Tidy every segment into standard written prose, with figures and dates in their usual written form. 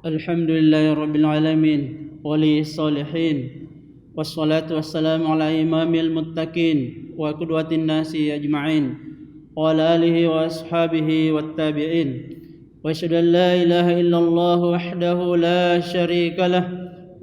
Alhamdulillahi Rabbil Alamin Wali Salihin Wassalatu wassalamu ala imamil muttaqin Wa kudwatin nasi ajma'in Wa ala alihi wa ashabihi wa tabi'in Wa ashhadu an la ilaha illallah wahdahu la sharika lah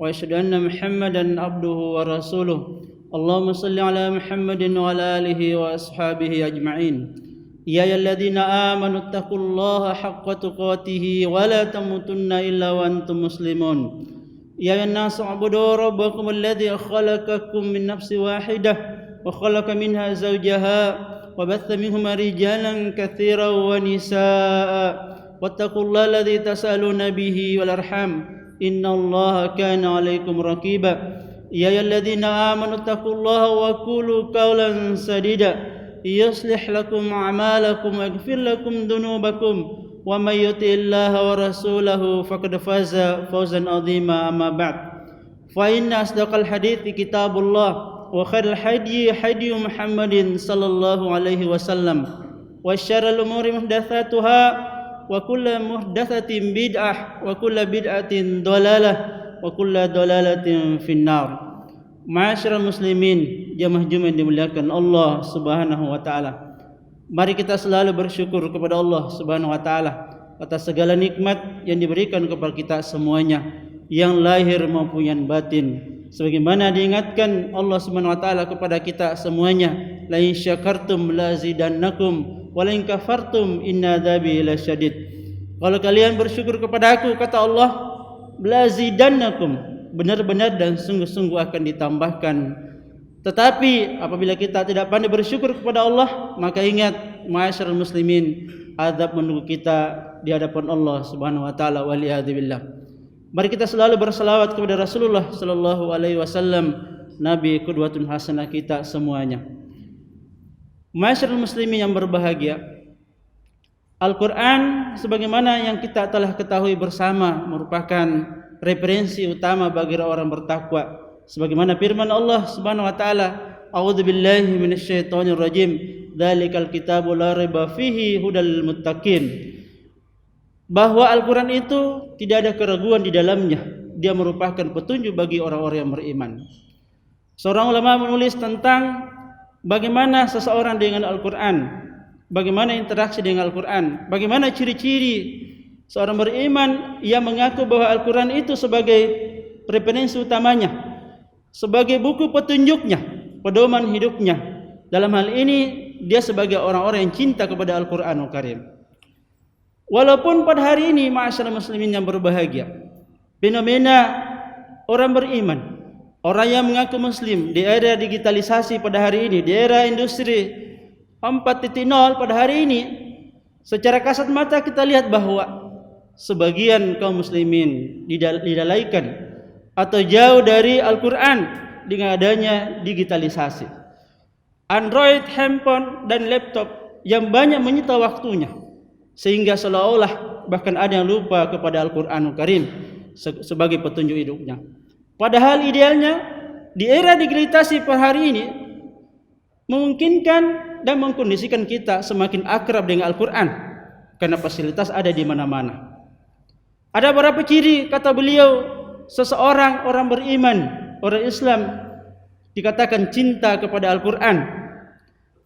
Wa ashhadu anna Muhammadan abduhu wa rasuluh Allahumma salli ala Muhammadin wa ala alihi wa ashabihi ajma'in Ya ayyuhalladzina amanu taqullaha haqqa tuqatih wa la tamutunna illa wa antum muslimun Ya ayyuhan-nasu ubudu rabbakum alladzi khalaqakum min nafsin wahidah wa khalaqa minha zawjaha wa batha minhuma rijalan katsiran wa nisaa'a wattaqullaha alladzi tasaaluna bihi wal arham innallaha kana 'alaikum raqiba Ya ayyuhalladzina amanu taqullaha wa qulu qawlan sadida يصلح لكم أعمالكم ويغفر لكم ذنوبكم ومن يطع الله ورسوله فقد فاز فوزا عظيما أما بعد فإن أصدق الحديث كتاب الله وخير الهدي هدي محمد صلى الله عليه وسلم وشر الأمور محدثاتها وكل محدثة بدعة وكل بدعة ضلالة وكل ضلالة في النار Ma'asyiral muslimin, jamaah Jumat dimuliakan Allah Subhanahu wa taala. Mari kita selalu bersyukur kepada Allah Subhanahu wa taala atas segala nikmat yang diberikan kepada kita semuanya, yang lahir maupun yang batin. Sebagaimana diingatkan Allah Subhanahu wa taala kepada kita semuanya, la in syakartum lazidannakum wa la in kafartum inna adzabi lasyadid. Kalau kalian bersyukur kepada aku, kata Allah, lazidannakum, benar-benar dan sungguh-sungguh akan ditambahkan. Tetapi apabila kita tidak pandai bersyukur kepada Allah, maka ingat ma'asyiral muslimin, azab menunggu kita di hadapan Allah Subhanahu wa taala waliyadzubillah. Mari kita selalu berselawat kepada Rasulullah sallallahu alaihi wasallam, nabi qudwatun hasanah kita semuanya. Ma'asyiral muslimin yang berbahagia, Al-Qur'an sebagaimana yang kita telah ketahui bersama merupakan referensi utama bagi orang bertakwa, sebagaimana firman Allah Subhanahu wa taala, a'udzubillahi minasyaitonir rajim, dzalikal kitabu la raiba fihi hudal lil muttaqin. Bahwa Al-Qur'an itu tidak ada keraguan di dalamnya, dia merupakan petunjuk bagi orang-orang yang beriman. Seorang ulama menulis tentang bagaimana seseorang dengan Al-Qur'an, bagaimana interaksi dengan Al-Qur'an, bagaimana ciri-ciri seorang beriman yang mengaku bahwa Al-Quran itu sebagai referensi utamanya, sebagai buku petunjuknya, pedoman hidupnya. Dalam hal ini dia sebagai orang-orang yang cinta kepada Al-Quranul Karim. Walaupun pada hari ini ma'asyiral muslimin yang berbahagia, fenomena orang beriman, orang yang mengaku muslim di era digitalisasi pada hari ini, di era industri 4.0 pada hari ini, secara kasat mata kita lihat bahwa sebagian kaum muslimin dilalaikan atau jauh dari Al-Quran dengan adanya digitalisasi. Android, handphone, dan laptop yang banyak menyita waktunya, sehingga seolah-olah bahkan ada yang lupa kepada Al-Quranul Karim sebagai petunjuk hidupnya. Padahal idealnya di era digitalisasi per hari ini memungkinkan dan mengkondisikan kita semakin akrab dengan Al-Quran, karena fasilitas ada di mana-mana. Ada beberapa ciri, kata beliau, seseorang orang beriman, orang Islam dikatakan cinta kepada Al-Quran.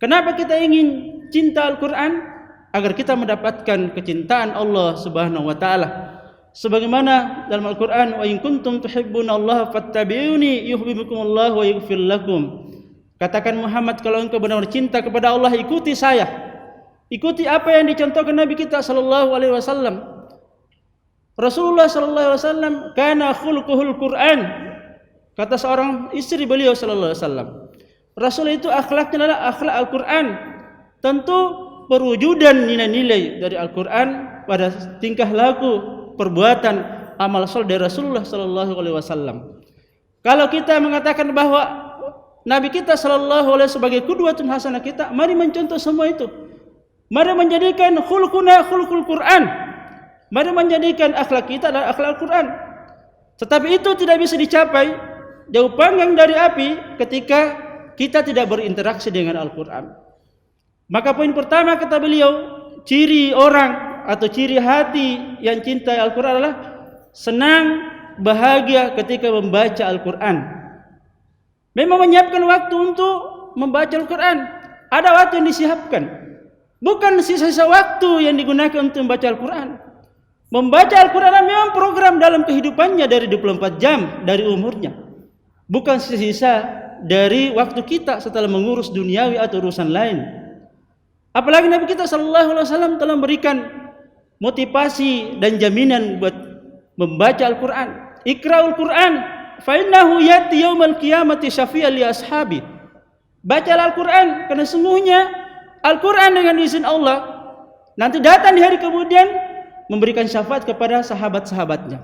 Kenapa kita ingin cinta Al-Quran? Agar kita mendapatkan kecintaan Allah Subhanahu wa taala. Sebagaimana dalam Al-Quran, wa in kuntum tuhibbunallaha fattabi'uni yuhibbukumullahu wa yaghfir lakum. Katakan Muhammad, kalau engkau benar-benar cinta kepada Allah, ikuti saya. Ikuti apa yang dicontohkan Nabi kita sallallahu alaihi wasallam. Rasulullah sallallahu alaihi wasallam kana khuluquhul Quran. Kata seorang istri beliau sallallahu alaihi wasallam, Rasul itu akhlaknya adalah akhlak Al-Quran. Tentu perwujudan nilai-nilai dari Al-Quran pada tingkah laku, perbuatan, amal soleh dari Rasulullah sallallahu alaihi wasallam. Kalau kita mengatakan bahwa Nabi kita sallallahu alaihi wasallam sebagai qudwatun hasanah kita, mari mencontoh semua itu. Mari menjadikan khuluquna khuluqul Quran. Mari menjadikan akhlak kita adalah akhlak Al-Quran. Tetapi itu tidak bisa dicapai jauh panggang dari api ketika kita tidak berinteraksi dengan Al-Quran. Maka poin pertama kata beliau, ciri orang atau ciri hati yang cinta Al-Quran adalah senang, bahagia ketika membaca Al-Quran. Memang menyiapkan waktu untuk membaca Al-Quran. Ada waktu yang disiapkan, bukan sisa-sisa waktu yang digunakan untuk membaca Al-Quran. Membaca Al-Quran memang program dalam kehidupannya dari 24 jam dari umurnya, bukan sisa-sisa dari waktu kita setelah mengurus duniawi atau urusan lain. Apalagi Nabi kita sallallahu alaihi wasallam telah memberikan motivasi dan jaminan buat membaca Al-Quran. Iqra'ul Quran fa innahu yati yaumal qiyamati syafi'an li ashabi. Bacalah Al-Quran karena sungguhnya Al-Quran dengan izin Allah nanti datang di hari kemudian memberikan syafaat kepada sahabat-sahabatnya.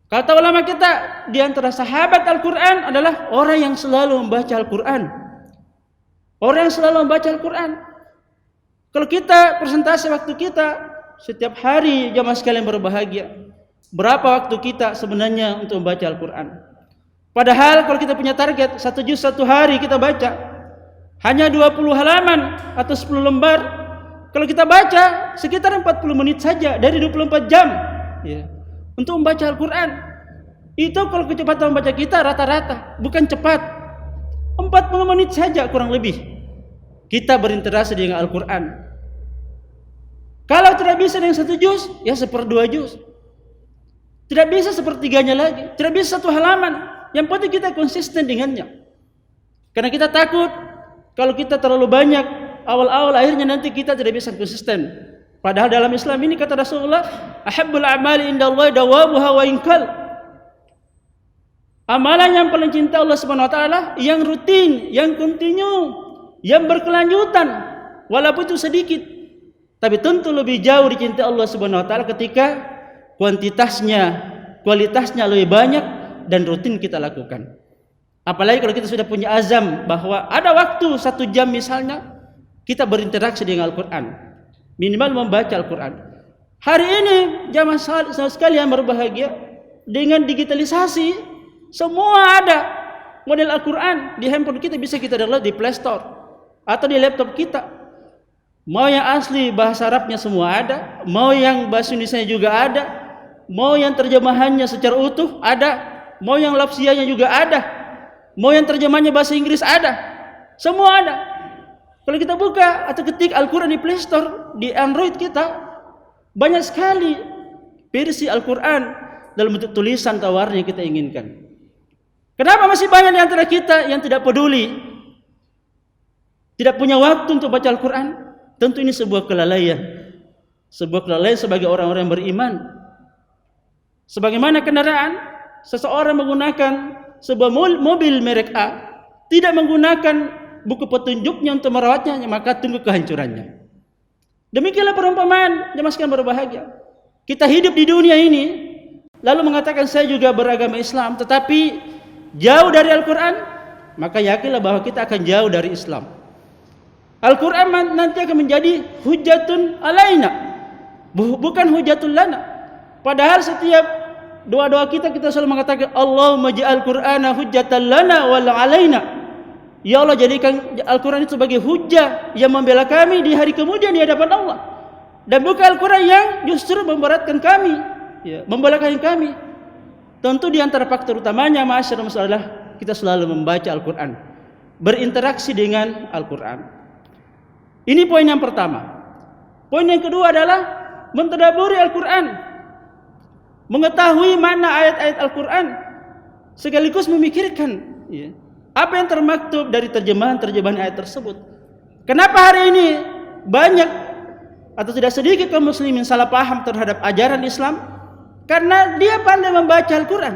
Kata ulama kita, di antara sahabat Al-Quran adalah orang yang selalu membaca Al-Quran. Orang yang selalu membaca Al-Quran. Kalau kita presentasi waktu kita setiap hari, jamaah sekalian berbahagia, berapa waktu kita sebenarnya untuk membaca Al-Quran? Padahal kalau kita punya target 1 juz 1 hari kita baca, hanya 20 halaman atau 10 lembar. Kalau kita baca sekitar 40 menit saja dari 24 jam ya, untuk membaca Al-Quran. Itu kalau kecepatan membaca kita rata-rata, bukan cepat, 40 menit saja kurang lebih kita berinteraksi dengan Al-Quran. Kalau tidak bisa dengan 1 juz, ya 1/2 juz. Tidak bisa 1/3 lagi, tidak bisa 1 halaman. Yang penting kita konsisten dengannya. Karena kita takut kalau kita terlalu banyak awal-awal, akhirnya nanti kita tidak bisa konsisten. Padahal dalam Islam ini kata Rasulullah, ahabbul a'mali indallahi dawamuha wa inkal. Amalan yang paling cinta Allah Subhanahu wa taala yang rutin, yang kontinu, yang berkelanjutan, walaupun itu sedikit. Tapi tentu lebih jauh dicintai Allah Subhanahu wa taala ketika kuantitasnya, kualitasnya lebih banyak dan rutin kita lakukan. Apalagi kalau kita sudah punya azam bahwa ada waktu 1 jam misalnya kita berinteraksi dengan Al-Quran, minimal membaca Al-Quran. Hari ini jamaah sekalian berbahagia, dengan digitalisasi semua ada model Al-Quran di handphone kita, bisa kita download di Play Store atau di laptop kita. Mau yang asli bahasa Arabnya semua ada, mau yang bahasa Indonesia juga ada, mau yang terjemahannya secara utuh ada, mau yang lafziahnya juga ada, mau yang terjemahannya bahasa Inggris ada, semua ada. Kalau kita buka atau ketik Al-Quran di Play Store, di Android kita, banyak sekali versi Al-Quran dalam bentuk tulisan atau warna yang kita inginkan. Kenapa masih banyak di antara kita yang tidak peduli, tidak punya waktu untuk baca Al-Quran? Tentu ini sebuah kelalaian. Sebuah kelalaian sebagai orang-orang yang beriman. Sebagaimana kendaraan, seseorang menggunakan sebuah mobil merek A, tidak menggunakan buku petunjuknya untuk merawatnya, maka tunggu kehancurannya. Demikianlah perumpamaan jemaah sekalian berbahagia. Kita hidup di dunia ini, lalu mengatakan saya juga beragama Islam, tetapi jauh dari Al-Quran, maka yakinlah bahwa kita akan jauh dari Islam. Al-Quran nanti akan menjadi hujatun alaina, bukan hujatun lana. Padahal setiap doa-doa kita selalu mengatakan Allahumma ja'al Qur'ana hujjatan lana wal alaina. Ya Allah, jadikan Al-Quran itu sebagai hujjah yang membela kami di hari kemudian di hadapan Allah, dan bukan Al-Quran yang justru memberatkan kami, ya, membelakan kami. Tentu di antara faktor utamanya masyarakat adalah kita selalu membaca Al-Quran, berinteraksi dengan Al-Quran. Ini poin yang pertama. Poin yang kedua adalah mentadabburi Al-Quran, mengetahui makna ayat-ayat Al-Quran, sekaligus memikirkan ya, apa yang termaktub dari terjemahan ayat tersebut. Kenapa hari ini banyak atau tidak sedikit kaum muslimin salah paham terhadap ajaran Islam? Karena dia pandai membaca Al-Quran,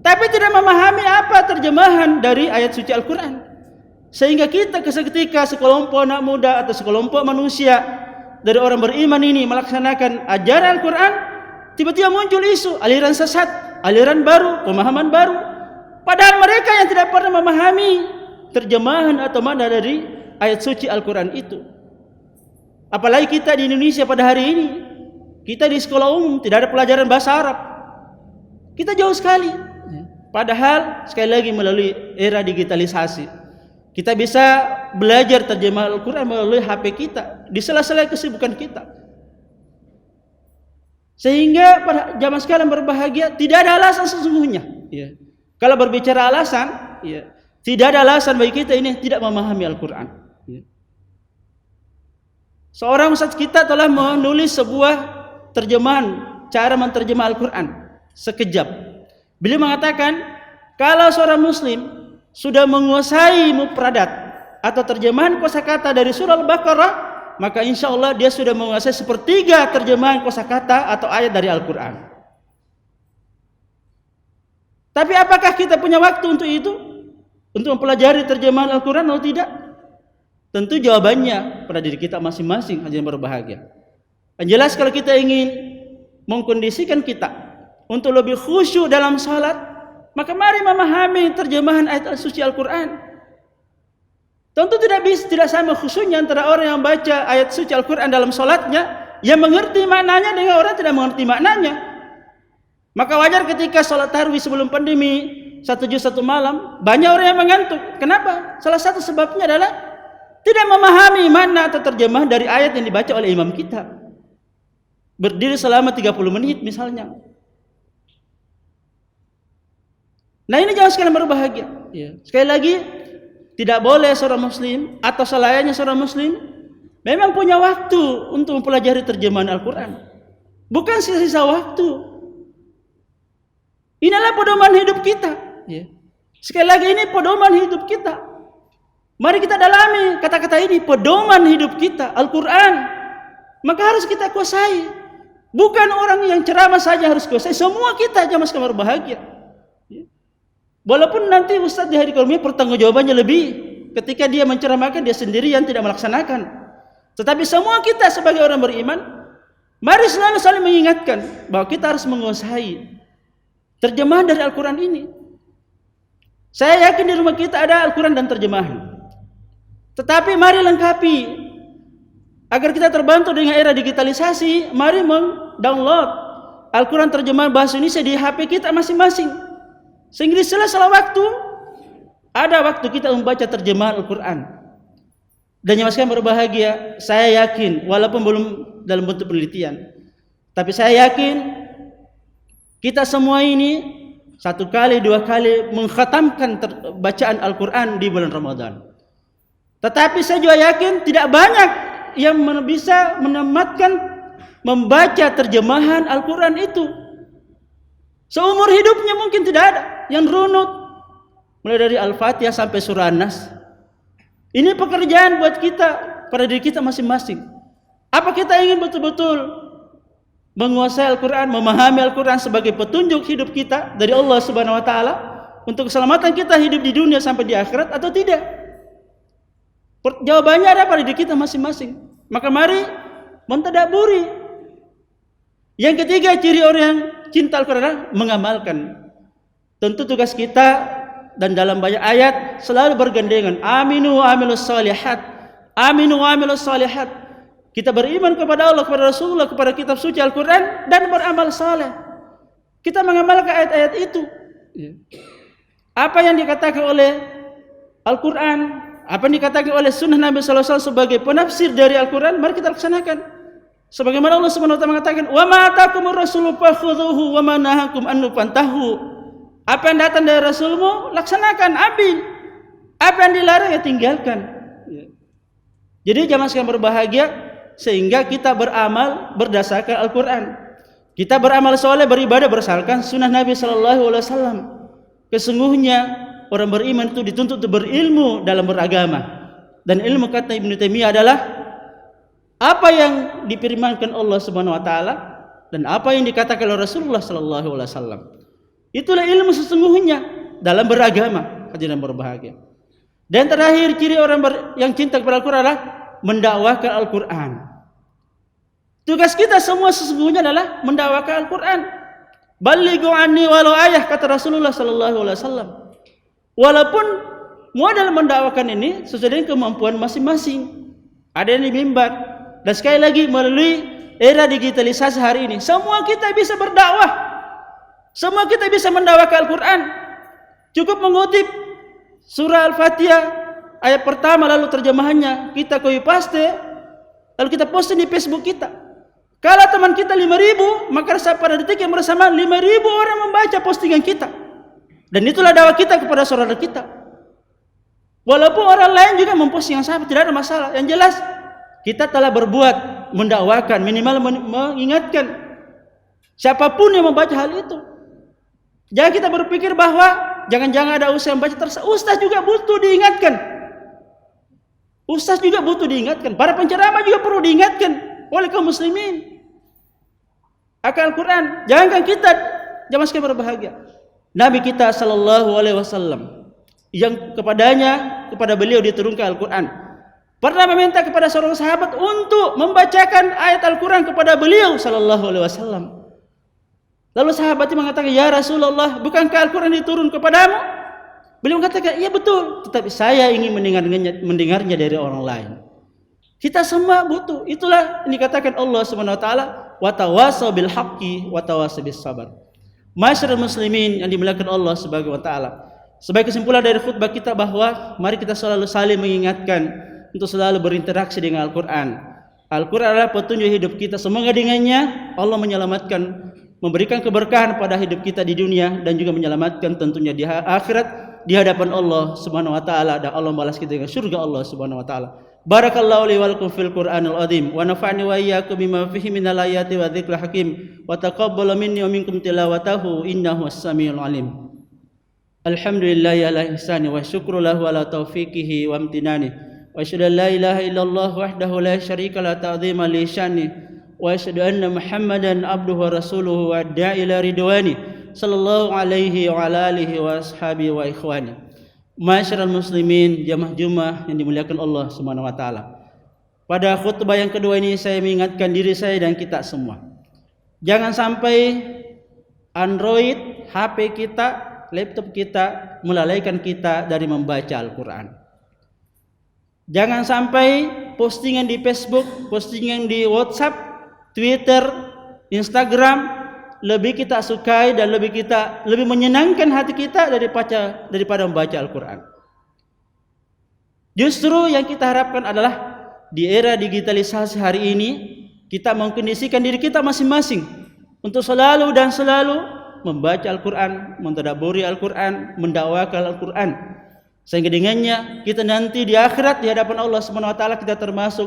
tapi tidak memahami apa terjemahan dari ayat suci Al-Quran. Sehingga kita ketika sekelompok anak muda atau sekelompok manusia dari orang beriman ini melaksanakan ajaran Al-Quran, tiba-tiba muncul isu aliran sesat, aliran baru, pemahaman baru. Padahal mereka yang tidak pernah memahami terjemahan atau makna dari ayat suci Al-Quran itu. Apalagi kita di Indonesia pada hari ini, kita di sekolah umum tidak ada pelajaran bahasa Arab. Kita jauh sekali. Padahal sekali lagi melalui era digitalisasi, kita bisa belajar terjemah Al-Quran melalui HP kita, di sela-sela kesibukan kita. Sehingga pada zaman sekarang berbahagia tidak ada alasan sesungguhnya. Ya. Kalau berbicara alasan, ya, tidak ada alasan bagi kita ini tidak memahami Al-Quran. Ya. Seorang ustaz kita telah menulis sebuah terjemahan, cara menterjemah Al-Quran sekejap. Beliau mengatakan, kalau seorang muslim sudah menguasai mufradat atau terjemahan kosakata dari surah Al-Baqarah, maka insya Allah dia sudah menguasai sepertiga terjemahan kosakata atau ayat dari Al-Quran. Tapi apakah kita punya waktu untuk itu? Untuk mempelajari terjemahan Al-Quran atau tidak? Tentu jawabannya pada diri kita masing-masing, hadirin berbahagia. Yang jelas kalau kita ingin mengkondisikan kita untuk lebih khusyuk dalam salat, maka mari memahami terjemahan ayat suci Al-Quran. Tentu tidak sama khusyuknya antara orang yang baca ayat suci Al-Quran dalam salatnya, yang mengerti maknanya dengan orang tidak mengerti maknanya. Maka wajar ketika salat tarawih sebelum pandemi 1 juz 1 malam, banyak orang yang mengantuk. Kenapa? Salah satu sebabnya adalah tidak memahami makna atau terjemahan dari ayat yang dibaca oleh imam kita. Berdiri selama 30 menit misalnya. Nah, ini jangan sekalian berbahagia. Ya. Sekali lagi, tidak boleh seorang muslim atau selayaknya seorang muslim memang punya waktu untuk mempelajari terjemahan Al-Quran. Bukan sisa-sisa waktu. Inilah pedoman hidup kita. Ya. Sekali lagi, ini pedoman hidup kita. Mari kita dalami kata-kata ini, pedoman hidup kita, Al-Quran. Maka harus kita kuasai. Bukan orang yang ceramah saja harus kuasai, semua kita jangan sekalian berbahagia. Ya. Walaupun nanti Ustaz di hari kemudian pertanggungjawabannya lebih ketika dia menceramahkan, dia sendiri yang tidak melaksanakan. Tetapi semua kita sebagai orang beriman, mari selalu saling mengingatkan bahwa kita harus menguasai terjemahan dari Al-Quran ini. Saya yakin di rumah kita ada Al-Quran dan terjemahan. Tetapi mari lengkapi. Agar kita terbantu dengan era digitalisasi, mari mendownload Al-Quran terjemahan bahasa Indonesia di HP kita masing-masing. Sehingga di sela-sela waktu, ada waktu kita membaca terjemahan Al-Quran. Dan yang masih berbahagia, saya yakin, walaupun belum dalam bentuk penelitian, tapi saya yakin kita semua ini 1 kali 2 kali mengkhatamkan bacaan Al-Quran di bulan Ramadan. Tetapi saya juga yakin tidak banyak yang bisa menamatkan membaca terjemahan Al-Quran itu. Seumur hidupnya mungkin tidak ada yang runut mulai dari Al-Fatihah sampai surah An-Nas. Ini pekerjaan buat kita, pada diri kita masing-masing. Apa kita ingin betul-betul menguasai Al-Quran, memahami Al-Quran sebagai petunjuk hidup kita dari Allah Subhanahu wa taala untuk keselamatan kita hidup di dunia sampai di akhirat atau tidak? Jawabannya ada pada diri kita masing-masing. Maka mari mentadabburi. Yang ketiga, ciri orang yang cinta Al-Quran adalah mengamalkan. Tentu tugas kita dan dalam banyak ayat selalu bergandengan. Aminu wa amilus salihat. Aminu wa amilus salihat. Kita beriman kepada Allah, kepada Rasulullah, kepada kitab suci Al-Quran dan beramal saleh. Kita mengamalkan ayat-ayat itu. Apa yang dikatakan oleh Al-Quran, apa yang dikatakan oleh sunnah Nabi sallallahu alaihi wasallam sebagai penafsir dari Al-Quran, mari kita laksanakan. Sebagaimana Allah Subhanahu wa taala mengatakan, "Wa ma atakumur rasulu fakhudhuhu wa ma nahakum anhu fantahu." Apa yang datang dari Rasulmu, laksanakan, ambil. Apa yang dilarang, ya tinggalkan. Jadi jamaah sekalian berbahagia, sehingga kita beramal berdasarkan Al-Quran. Kita beramal soleh, beribadah berdasarkan sunnah Nabi sallallahu alaihi wasallam. Sesungguhnya orang beriman itu dituntut untuk berilmu dalam beragama. Dan ilmu, kata Ibnu Taimiyah, adalah apa yang difirmankan Allah Subhanahu wa taala dan apa yang dikatakan oleh Rasulullah sallallahu alaihi wasallam. Itulah ilmu sesungguhnya dalam beragama, hadirin berbahagia. Dan terakhir, ciri orang yang cinta kepada Al-Quran adalah mendakwahkan Al-Quran. Tugas kita semua sesungguhnya adalah mendakwahkan Al-Quran. Balighu anni walau ayah, kata Rasulullah sallallahu alaihi wasallam. Walaupun modal mendakwahkan ini sesuai dengan kemampuan masing-masing. Ada yang di mimbar. Dan sekali lagi, melalui era digitalisasi hari ini, semua kita bisa berdakwah. Semua kita bisa mendakwahkan Al-Quran. Cukup mengutip surah Al-Fatihah ayat pertama lalu terjemahannya kita copy paste, lalu kita posting di Facebook kita. Kalau teman kita 5.000, maka pada detik yang bersamaan 5.000 orang membaca postingan kita. Dan itulah dakwah kita kepada saudara kita. Walaupun orang lain juga memposting yang sama, tidak ada masalah. Yang jelas kita telah berbuat, mendakwakan, minimal mengingatkan siapapun yang membaca hal itu. Jangan kita berpikir bahwa jangan-jangan ada ustaz yang baca terus. Ustaz juga butuh diingatkan. Ustaz juga butuh diingatkan. Para penceramah juga perlu diingatkan oleh kaum muslimin akan Al-Quran. Jangankan kita zaman sekarang berbahagia, Nabi kita sallallahu alaihi wasallam yang kepada beliau diturunkan Al-Quran pernah meminta kepada seorang sahabat untuk membacakan ayat Al-Quran kepada beliau sallallahu alaihi wasallam. Lalu sahabat itu mengatakan, "Ya Rasulullah, bukankah Al-Quran diturun kepadamu?" Beliau mengatakan, "Iya betul, tetapi saya ingin mendengarnya dari orang lain." Kita semua butuh. Itulah yang dikatakan Allah Subhanahu wa taala, "Wa tawassaw bil haqqi wa tawassaw bis sabr." Masyarakat muslimin yang dimuliakan Allah Subhanahu wa taala. Sebagai kesimpulan dari khutbah kita bahwa mari kita selalu saling mengingatkan untuk selalu berinteraksi dengan Al-Quran. Al-Quran adalah petunjuk hidup kita. Semoga dengannya Allah menyelamatkan, memberikan keberkahan pada hidup kita di dunia dan juga menyelamatkan tentunya di akhirat di hadapan Allah Subhanahu wa taala, dan Allah membalas kita dengan surga Allah Subhanahu wa taala. Barakallahu li wa lakum fil Qur'anil azim wa nafa'ni wa iyyakum bima fihi minal ayati wa dzikril hakim wa taqabbal minni wa minkum tilawatahu innahu as-samiul alim. Alhamdulillahi ala ihsani wa syukru lahu ala taufiqihi wa amtinani wa asyhadu an la ilaha illallah wahdahu la syarika la ta'zima li syani wa asyhadu anna Muhammadan abduhu wa rasuluhu wa da'i ila ridwani sallallahu alaihi wa ala alihi wa ashabihi wa ikhwani. Masyarakat muslimin, jamaah Jumat yang dimuliakan Allah Subhanahu wa taala. Pada khutbah yang kedua ini saya mengingatkan diri saya dan kita semua. Jangan sampai Android, HP kita, laptop kita melalaikan kita dari membaca Al-Quran. Jangan sampai postingan di Facebook, postingan di WhatsApp, Twitter, Instagram lebih kita sukai dan lebih menyenangkan hati kita daripada membaca Al-Quran. Justru yang kita harapkan adalah di era digitalisasi hari ini kita mengkondisikan diri kita masing-masing untuk selalu membaca Al-Quran, mentadabburi Al-Quran, mendakwakan Al-Quran, sehingga dengannya kita nanti di akhirat di hadapan Allah Subhanahu wa taala kita termasuk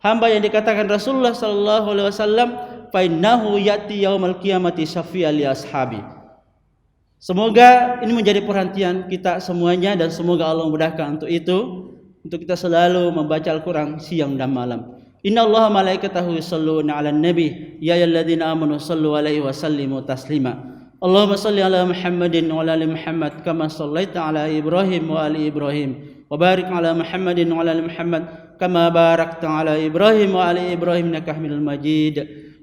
hamba yang dikatakan Rasulullah sallallahu alaihi wasallam, fa innahu yati yaumal qiyamati syafi'an li ashabi. Semoga ini menjadi perhatian kita semuanya dan semoga Allah memudahkan untuk itu, untuk kita selalu membaca Al-Quran siang dan malam. Innallaha malaikatahu yusholluna 'alan nabi ya ayyuhalladzina amanu shallu 'alaihi wa sallimu taslima. Allahumma shalli 'ala Muhammadin wa 'ala ali Muhammad kama shallaita 'ala Ibrahim wa ali Ibrahim wa barik 'ala Muhammadin wa 'ala ali Muhammad kama barakta 'ala Ibrahim wa ali Ibrahim innaka Hamidul Majid.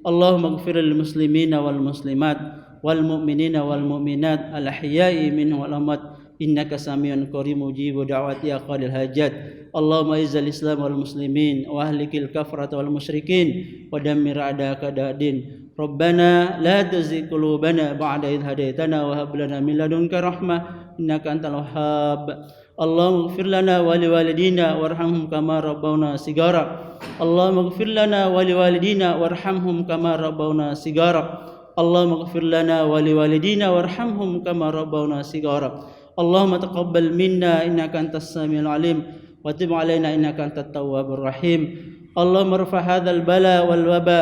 Allahumma ighfir lil muslimina wal muslimat wal mu'minina wal mu'minat al ahya'i minhum wal amwat innaka samiun qarib mujibu da'wati ya qadil hajat. Allahumma izzil islam wal muslimin wa ahlikil kafrata wal musyrikin wa dammir a'da'aka da'din. Rabbana la tuzigh qulubana ba'da idh hadaitana wa hab lana min ladunka rahmah innaka antal wahhab. Allahumma ighfir lana wa liwalidina warhamhum kama rabbawna sigara. Allahumma ighfir lana wa liwalidina warhamhum kama rabbawna sigara. Allahumma ighfir lana wa liwalidina warhamhum kama rabbawna sigara. Allahumma taqabbal minna innaka antas samiul alim wa tub alaina innaka antat tawwabur rahim. Allahumma irfa hadzal bala wal waba.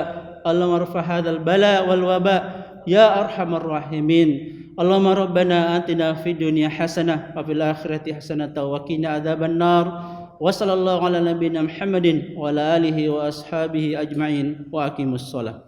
Allahumma irfa hadzal bala wal waba ya arhamar rahimin. Allahumma rabbana atina fid dunya hasanah wa fil akhirati hasanah wa qina adzaban nar. Wa sallallahu ala nabiyyina Muhammadin wa ala alihi wa ashabihi ajma'in wa aqimus shalah.